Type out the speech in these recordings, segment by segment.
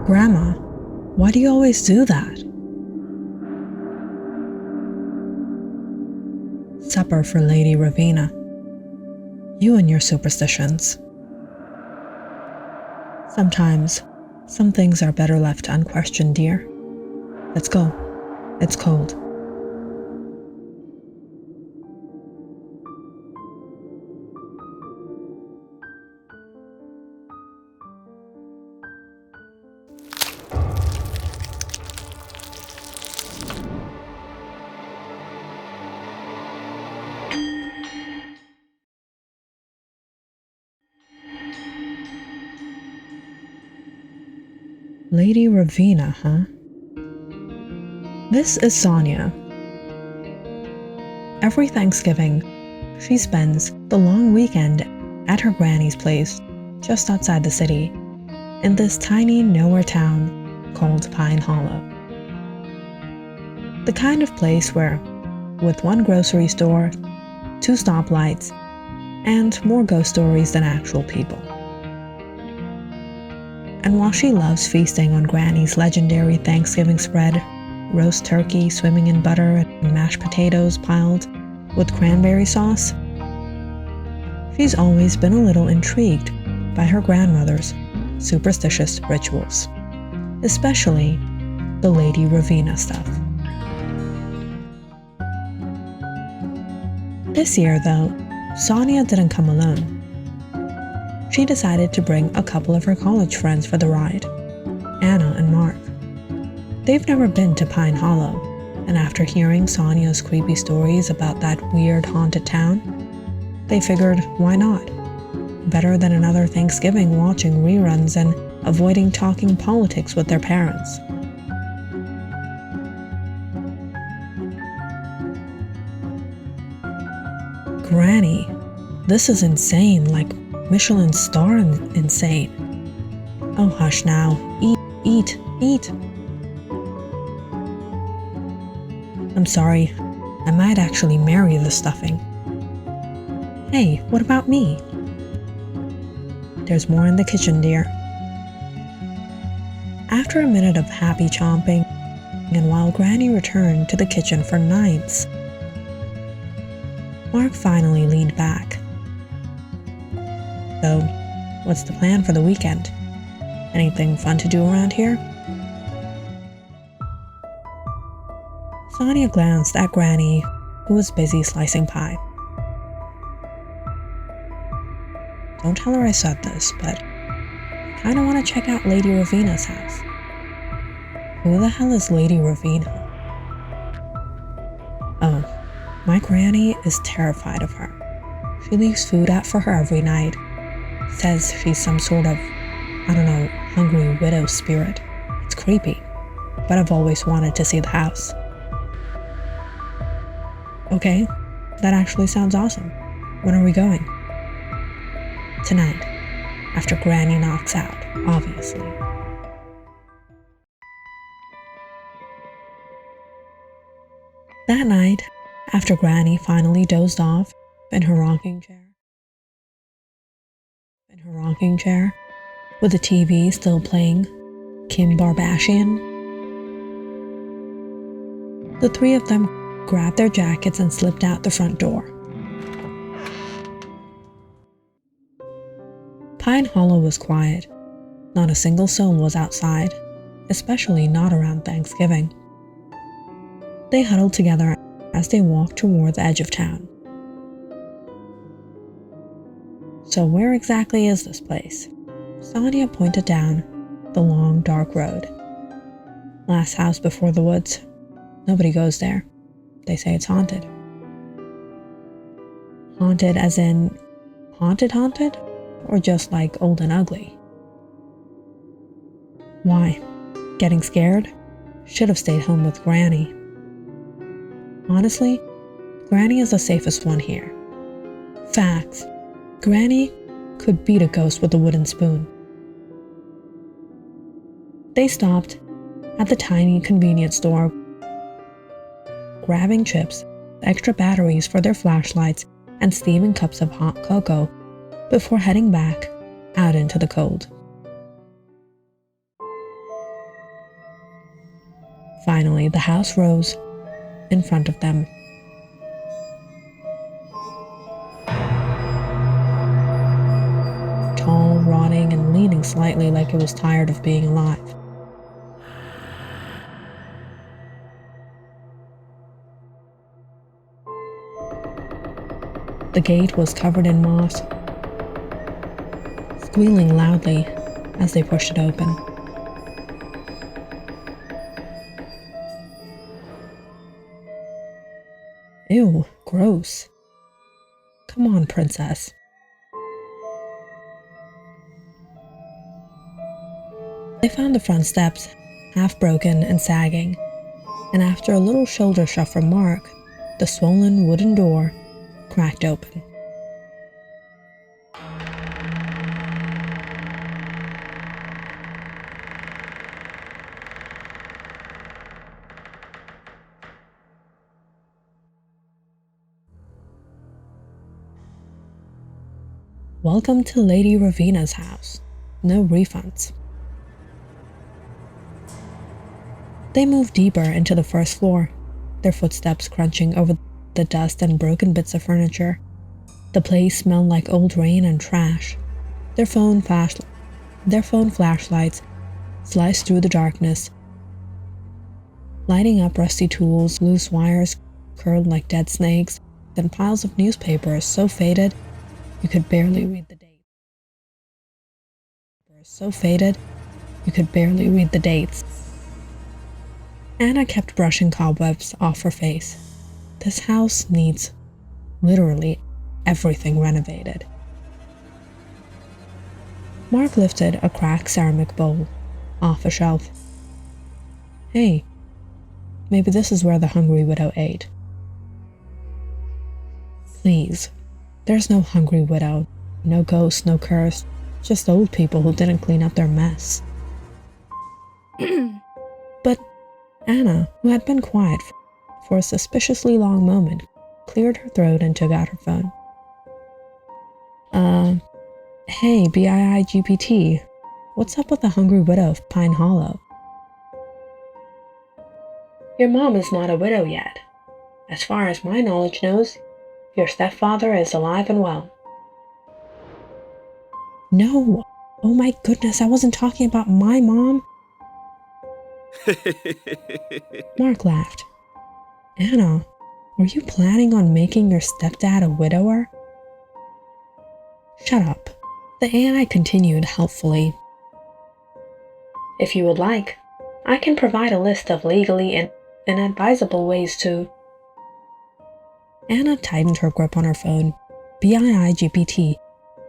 Grandma, why do you always do that? Supper for Lady Ravina. You and your superstitions. Sometimes, some things are better left unquestioned, dear. Let's go. It's cold. Lady Ravina, huh? This is Soniya. Every Thanksgiving, she spends the long weekend at her granny's place just outside the city, in this tiny nowhere town called Pine Hollow. The kind of place where, with one grocery store, 2 stoplights, and more ghost stories than actual people. And while she loves feasting on Granny's legendary Thanksgiving spread, roast turkey swimming in butter and mashed potatoes piled with cranberry sauce, she's always been a little intrigued by her grandmother's superstitious rituals, especially the Lady Ravina stuff. This year, though, Soniya didn't come alone. She decided to bring a couple of her college friends for the ride, Anna and Mark. They've never been to Pine Hollow, and after hearing Soniya's creepy stories about that weird haunted town, they figured, why not? Better than another Thanksgiving watching reruns and avoiding talking politics with their parents. Granny, this is insane, like Michelin star insane. Oh, hush now. Eat. I'm sorry. I might actually marry the stuffing. Hey, what about me? There's more in the kitchen, dear. After a minute of happy chomping, and while Granny returned to the kitchen for nights, Mark finally leaned back. So, what's the plan for the weekend? Anything fun to do around here? Soniya glanced at Granny, who was busy slicing pie. Don't tell her I said this, but I kinda want to check out Lady Ravina's house. Who the hell is Lady Ravina? Oh, my granny is terrified of her. She leaves food out for her every night. Says she's some sort of, hungry widow spirit. It's creepy, but I've always wanted to see the house. Okay, that actually sounds awesome. When are we going? Tonight, after Granny knocks out, obviously. That night, after Granny finally dozed off in her rocking chair, with the TV still playing Kim Kardashian, the three of them grabbed their jackets and slipped out the front door. Pine Hollow was quiet. Not a single soul was outside, especially not around Thanksgiving. They huddled together as they walked toward the edge of town. So where exactly is this place? Soniya pointed down the long, dark road. Last house before the woods. Nobody goes there. They say it's haunted. Haunted as in haunted? Or just like old and ugly? Why? Getting scared? Should have stayed home with Granny. Honestly, Granny is the safest one here. Facts. Granny could beat a ghost with a wooden spoon. They stopped at the tiny convenience store, grabbing chips, extra batteries for their flashlights, and steaming cups of hot cocoa before heading back out into the cold. Finally, the house rose in front of them. Tall, rotting, and leaning slightly like it was tired of being alive. The gate was covered in moss, squealing loudly as they pushed it open. Ew, gross. Come on, princess. They found the front steps, half broken and sagging, and after a little shoulder shove from Mark, the swollen wooden door cracked open. Welcome to Lady Ravina's house. No refunds. They moved deeper into the first floor, their footsteps crunching over the dust and broken bits of furniture. The place smelled like old rain and trash. Their phone flashlights sliced through the darkness, lighting up rusty tools, loose wires curled like dead snakes, and piles of newspapers so faded you could barely read the dates. Anna kept brushing cobwebs off her face. This house needs literally everything renovated. Mark lifted a cracked ceramic bowl off a shelf. Hey, maybe this is where the hungry widow ate. Please, there's no hungry widow, no ghost, no curse, just old people who didn't clean up their mess. But Anna, who had been quiet for a suspiciously long moment, cleared her throat and took out her phone. Hey, BIIGPT, what's up with the hungry widow of Pine Hollow? Your mom is not a widow yet. As far as my knowledge knows, your stepfather is alive and well. No! Oh my goodness, I wasn't talking about my mom! Mark laughed. Anna, were you planning on making your stepdad a widower? Shut up. The AI continued helpfully. If you would like, I can provide a list of legally and advisable ways to... Anna tightened her grip on her phone. BIIGPT.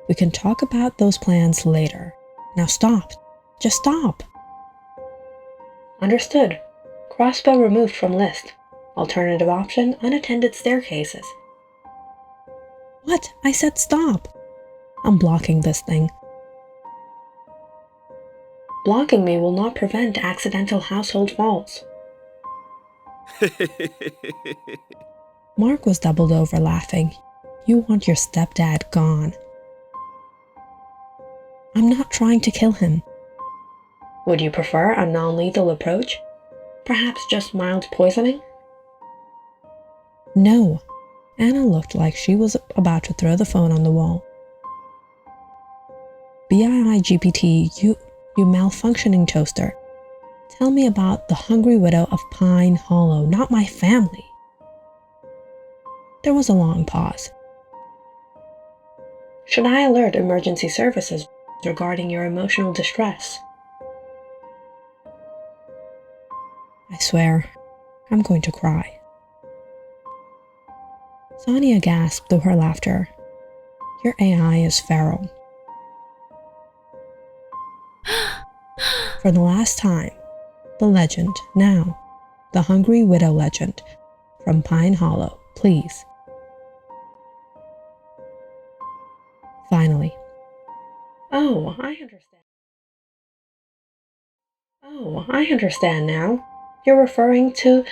We can talk about those plans later. Now stop. Just stop. Understood. Crossbow removed from list. Alternative option, unattended staircases. What? I said stop. I'm blocking this thing. Blocking me will not prevent accidental household faults. Mark was doubled over laughing. You want your stepdad gone. I'm not trying to kill him. Would you prefer a non-lethal approach? Perhaps just mild poisoning? No. Anna looked like she was about to throw the phone on the wall. BIIGPT, you malfunctioning toaster. Tell me about the hungry widow of Pine Hollow, not my family. There was a long pause. Should I alert emergency services regarding your emotional distress? I swear, I'm going to cry. Soniya gasped through her laughter. Your AI is feral. For the last time, the legend, now, the hungry widow legend, from Pine Hollow, please. Finally. Oh, I understand now. You're referring to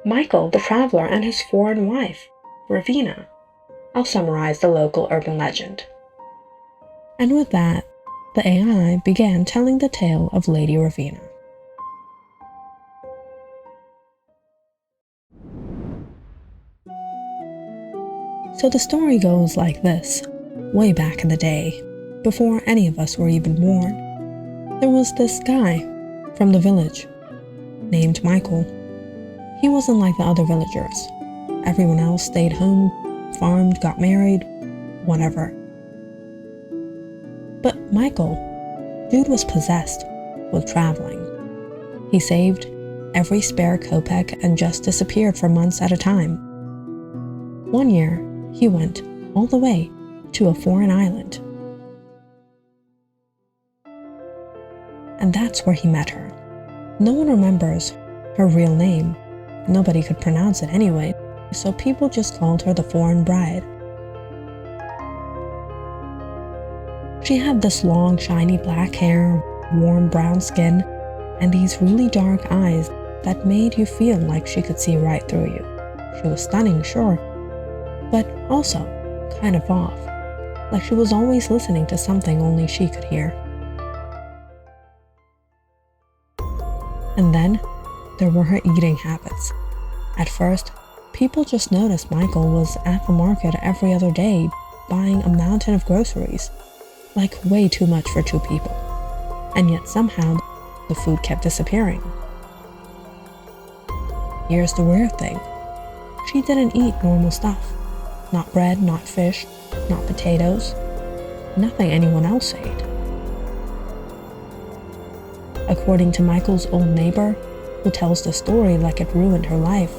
Michael the Traveler and his foreign wife, Ravina. I'll summarize the local urban legend. And with that, the AI began telling the tale of Lady Ravina. So the story goes like this. Way back in the day, before any of us were even born, there was this guy from the village named Michael. He wasn't like the other villagers. Everyone else stayed home, farmed, got married, whatever. But Michael, dude was possessed with traveling. He saved every spare kopeck and just disappeared for months at a time. One year, he went all the way to a foreign island. And that's where he met her. No one remembers her real name. Nobody could pronounce it anyway, so people just called her the foreign bride. She had this long, shiny black hair, warm brown skin, and these really dark eyes that made you feel like she could see right through you. She was stunning, sure, but also kind of off, like she was always listening to something only she could hear. And then there were her eating habits. At first, people just noticed Michael was at the market every other day buying a mountain of groceries, like way too much for two people. And yet somehow the food kept disappearing. Here's the weird thing. She didn't eat normal stuff. Not bread, not fish, not potatoes. Nothing anyone else ate. According to Michael's old neighbor, who tells the story like it ruined her life,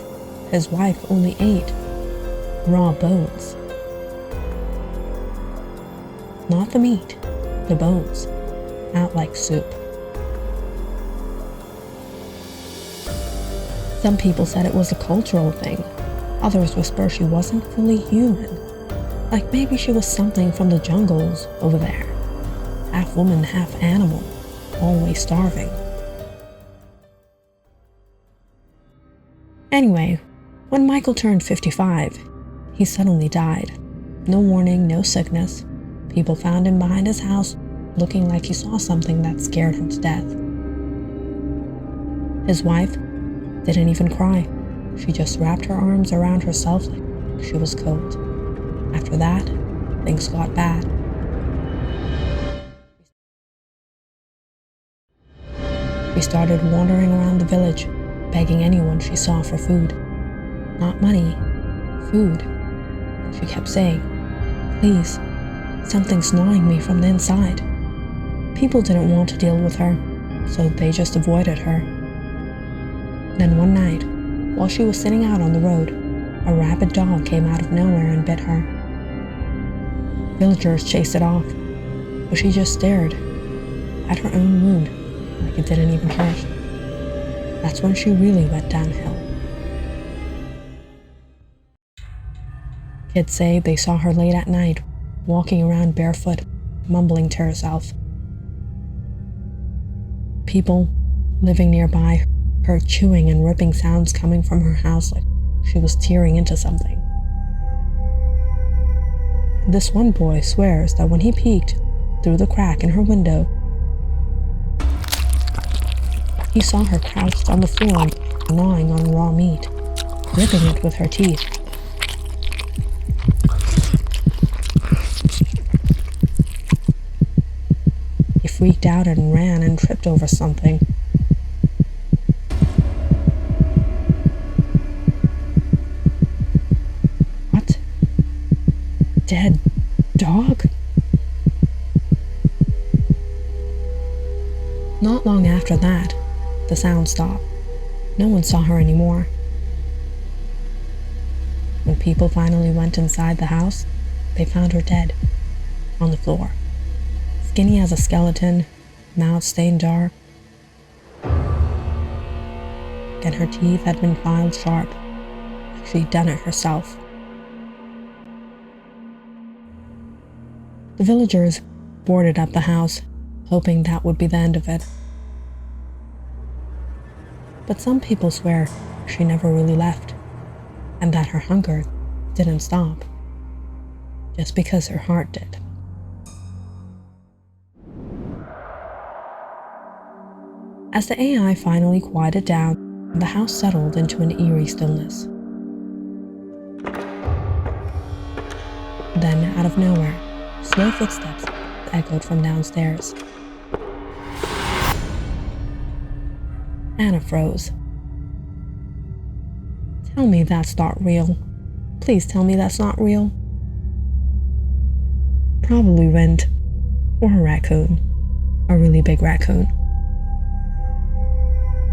his wife only ate raw bones. Not the meat, the bones, out like soup. Some people said it was a cultural thing. Others whisper she wasn't fully human. Like maybe she was something from the jungles over there. Half woman, half animal, always starving. Anyway, when Michael turned 55, he suddenly died. No warning, no sickness. People found him behind his house, looking like he saw something that scared him to death. His wife didn't even cry. She just wrapped her arms around herself like she was cold. After that, things got bad. She started wandering around the village, begging anyone she saw for food. Not money, food. She kept saying, "Please, something's gnawing me from the inside." People didn't want to deal with her, so they just avoided her. Then one night, while she was sitting out on the road, a rabid dog came out of nowhere and bit her. Villagers chased it off, but she just stared at her own wound like it didn't even hurt. That's when she really went downhill. Kids say they saw her late at night, walking around barefoot, mumbling to herself. People living nearby heard chewing and ripping sounds coming from her house like she was tearing into something. This one boy swears that when he peeked through the crack in her window, he saw her crouched on the floor, gnawing on raw meat, ripping it with her teeth. He freaked out and ran and tripped over something. What? Dead dog? Not long after that, the sound stopped. No one saw her anymore. When people finally went inside the house, they found her dead, on the floor. Skinny as a skeleton, mouth stained dark, and her teeth had been filed sharp, like she'd done it herself. The villagers boarded up the house, hoping that would be the end of it. But some people swear she never really left, and that her hunger didn't stop, just because her heart did. As the AI finally quieted down, the house settled into an eerie stillness. Then, out of nowhere, slow footsteps echoed from downstairs. Anna froze. Tell me that's not real. Please tell me that's not real. Probably wind. Or a raccoon. A really big raccoon.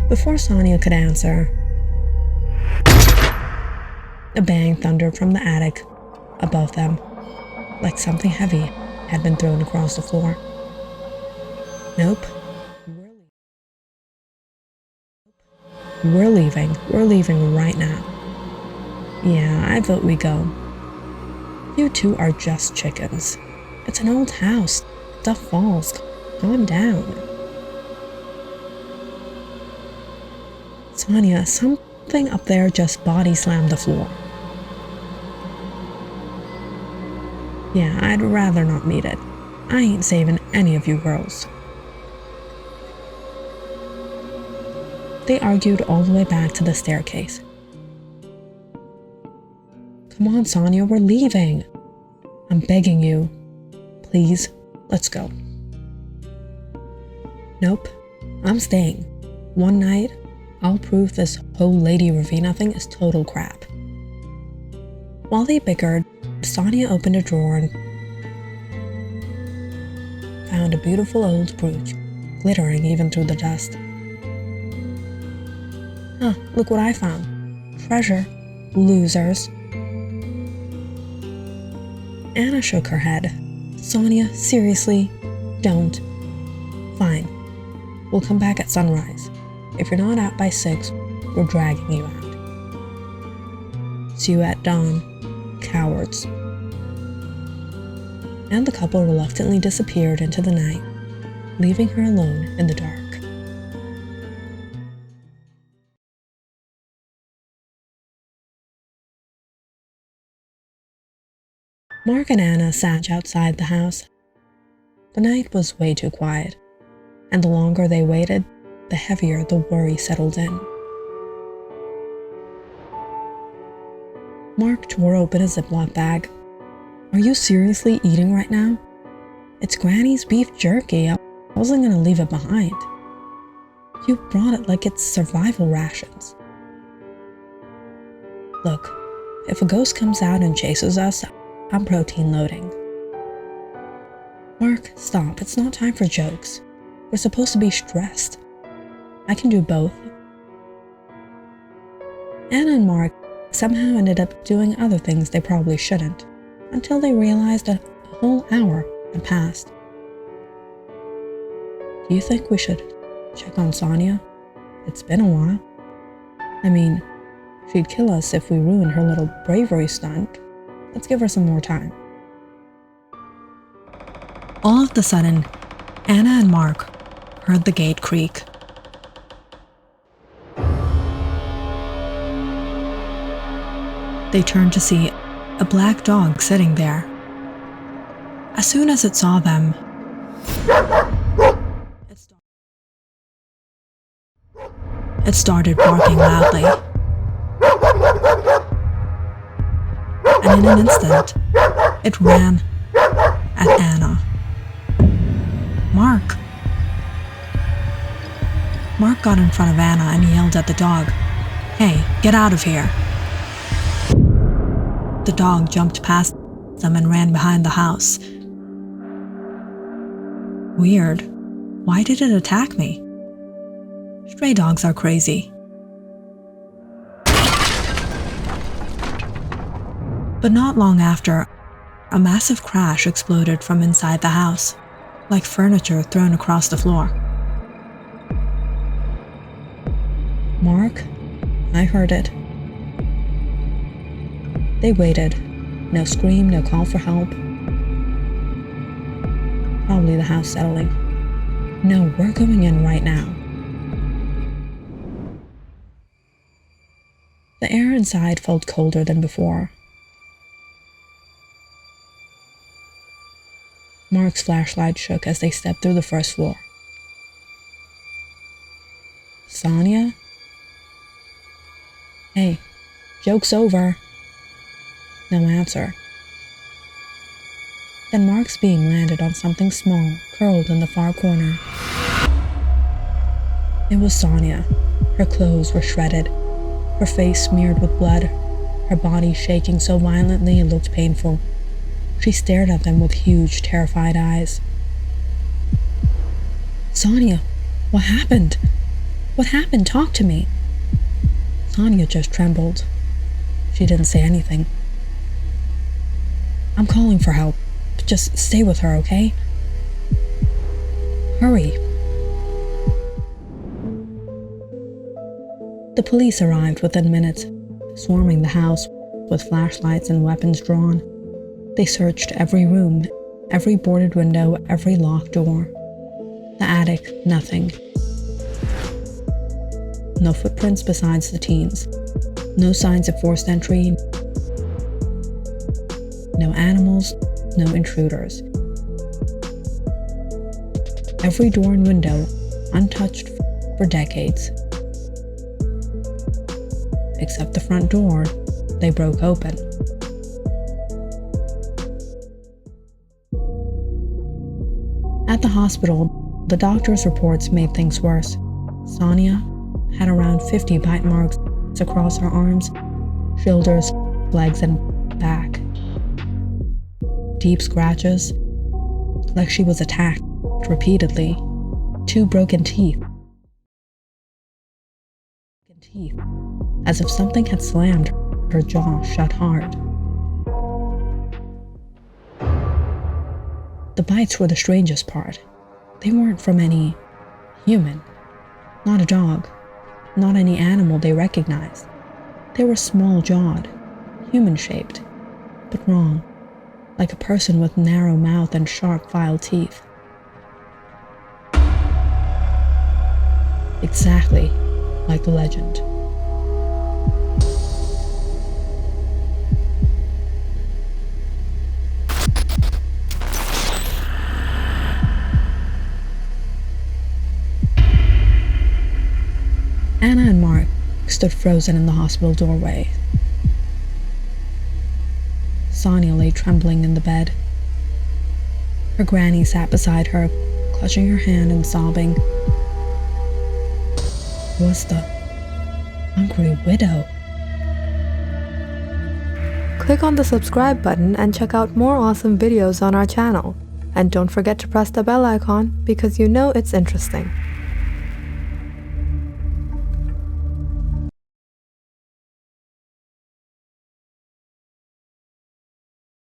Before Soniya could answer, a bang thundered from the attic above them, like something heavy had been thrown across the floor. Nope. We're leaving. We're leaving right now. Yeah, I vote we go. You two are just chickens. It's an old house. Stuff falls. Calm down. Soniya, something up there just body slammed the floor. Yeah, I'd rather not meet it. I ain't saving any of you girls. They argued all the way back to the staircase. Come on, Soniya, we're leaving. I'm begging you. Please, let's go. Nope, I'm staying. One night, I'll prove this whole Lady Ravina thing is total crap. While they bickered, Soniya opened a drawer and found a beautiful old brooch, glittering even through the dust. Huh, look what I found. Treasure. Losers. Anna shook her head. Soniya, seriously? Don't. Fine. We'll come back at sunrise. If you're not out by 6, we're dragging you out. See you at dawn. Cowards. And the couple reluctantly disappeared into the night, leaving her alone in the dark. Mark and Anna sat outside the house. The night was way too quiet, and the longer they waited, the heavier the worry settled in. Mark tore open a Ziploc bag. Are you seriously eating right now? It's Granny's beef jerky. I wasn't gonna leave it behind. You brought it like it's survival rations. Look, if a ghost comes out and chases us, I'm protein loading. Mark, stop. It's not time for jokes. We're supposed to be stressed. I can do both. Anna and Mark somehow ended up doing other things they probably shouldn't, until they realized a whole hour had passed. Do you think we should check on Soniya? It's been a while. I mean, she'd kill us if we ruined her little bravery stunt. Let's give her some more time. All of a sudden, Anna and Mark heard the gate creak. They turned to see a black dog sitting there. As soon as it saw them, it started barking loudly. And in an instant, it ran at Anna. Mark got in front of Anna and yelled at the dog, "Hey, get out of here." The dog jumped past them and ran behind the house. Weird. Why did it attack me? Stray dogs are crazy. But not long after, a massive crash exploded from inside the house, like furniture thrown across the floor. Mark, I heard it. They waited. No scream, no call for help. Probably the house settling. No, we're going in right now. The air inside felt colder than before. Mark's flashlight shook as they stepped through the first floor. Soniya? Hey, joke's over. No answer. Then Mark's beam landed on something small, curled in the far corner. It was Soniya. Her clothes were shredded, her face smeared with blood, her body shaking so violently it looked painful. She stared at them with huge, terrified eyes. "Soniya, what happened? What happened? Talk to me." Soniya just trembled. She didn't say anything. "I'm calling for help. Just stay with her, okay? Hurry." The police arrived within minutes, swarming the house with flashlights and weapons drawn. They searched every room, every boarded window, every locked door. The attic, nothing. No footprints besides the teens. No signs of forced entry. No animals, no intruders. Every door and window untouched for decades. Except the front door, they broke open. At the hospital, the doctor's reports made things worse. Soniya had around 50 bite marks across her arms, shoulders, legs, and back. Deep scratches, like she was attacked repeatedly. 2 broken teeth, as if something had slammed her jaw shut hard. The bites were the strangest part. They weren't from any human, not a dog, not any animal they recognized. They were small-jawed, human-shaped, but wrong, like a person with narrow mouth and sharp filed teeth. Exactly like the legend. Anna and Mark stood frozen in the hospital doorway. Soniya lay trembling in the bed. Her granny sat beside her, clutching her hand and sobbing. Was the hungry widow? Click on the subscribe button and check out more awesome videos on our channel. And don't forget to press the bell icon because you know it's interesting.